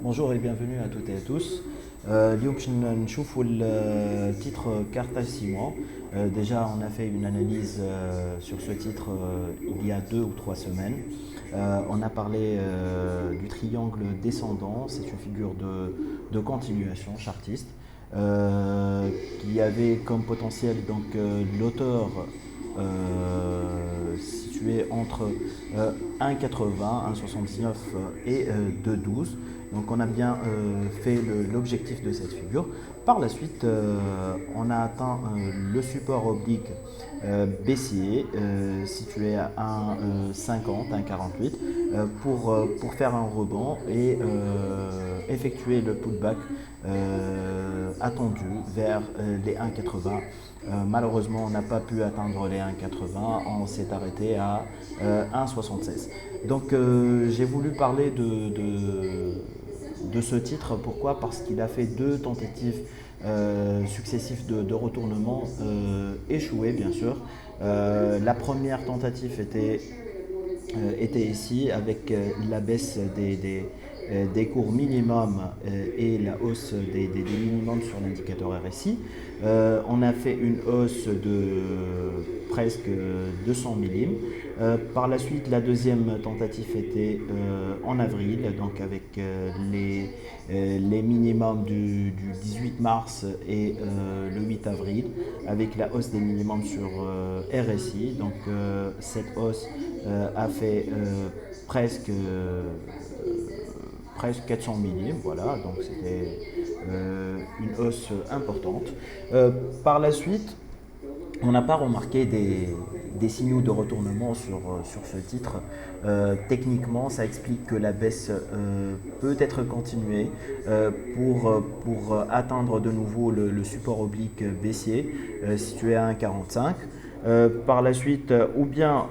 Bonjour et bienvenue à toutes et à tous. اليوم باش نشوفوا titre carte à 6 mois. Déjà, on a fait une analyse sur ce titre il y a 2 ou 3 semaines. On a parlé du triangle descendant, c'est une figure de continuation chartiste qui avait comme potentiel donc l'auteur situé entre 1,80, 1,79 et 2,12. Donc on a bien fait l'objectif de cette figure. Par la suite, on a atteint le support oblique baissier situé à 1,50, 1,48 pour faire un rebond et effectuer le pullback attendu vers les 1,80. Malheureusement, on n'a pas pu atteindre les 1,80, on s'est arrêté à 1,76. Donc j'ai voulu parler de ce titre. Pourquoi? Parce qu'il a fait 2 tentatives successives de retournement échouées, bien sûr. La première tentative était ici avec la baisse des cours minimum et la hausse des minimums sur l'indicateur RSI. On a fait une hausse de presque 200 millim. Par la suite, la deuxième tentative était en avril, donc avec les minimums du 18 mars et le 8 avril, avec la hausse des minimums sur RSI. Donc cette hausse a fait presque 400 millim, voilà, donc c'était une hausse importante. Par la suite, on n'a pas remarqué des signaux de retournement sur ce titre. Techniquement, ça explique que la baisse peut être continuée pour atteindre de nouveau le support oblique baissier situé à 1,45. Par la suite, ou bien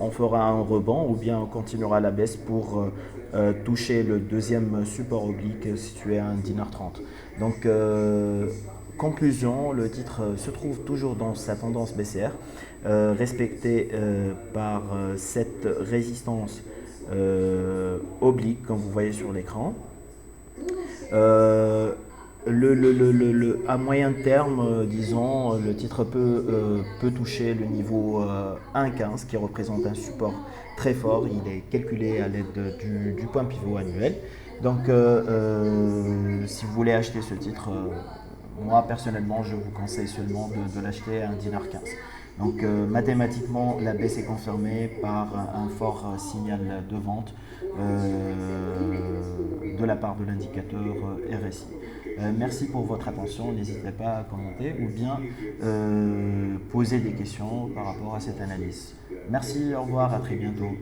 on fera un rebond, ou bien on continuera la baisse pour toucher le deuxième support oblique situé à 1,30 $. Donc, conclusion, le titre se trouve toujours dans sa tendance baissière, respecté par cette résistance oblique, comme vous voyez sur l'écran. À moyen terme, disons, le titre peut toucher le niveau 1,15 qui représente un support très fort. Il est calculé à l'aide du point pivot annuel. Donc, si vous voulez acheter ce titre, moi personnellement, je vous conseille seulement de l'acheter à 1,15 $. Donc mathématiquement, la baisse est confirmée par un fort signal de vente de la part de l'indicateur RSI. Merci pour votre attention, n'hésitez pas à commenter ou bien poser des questions par rapport à cette analyse. Merci, au revoir, à très bientôt.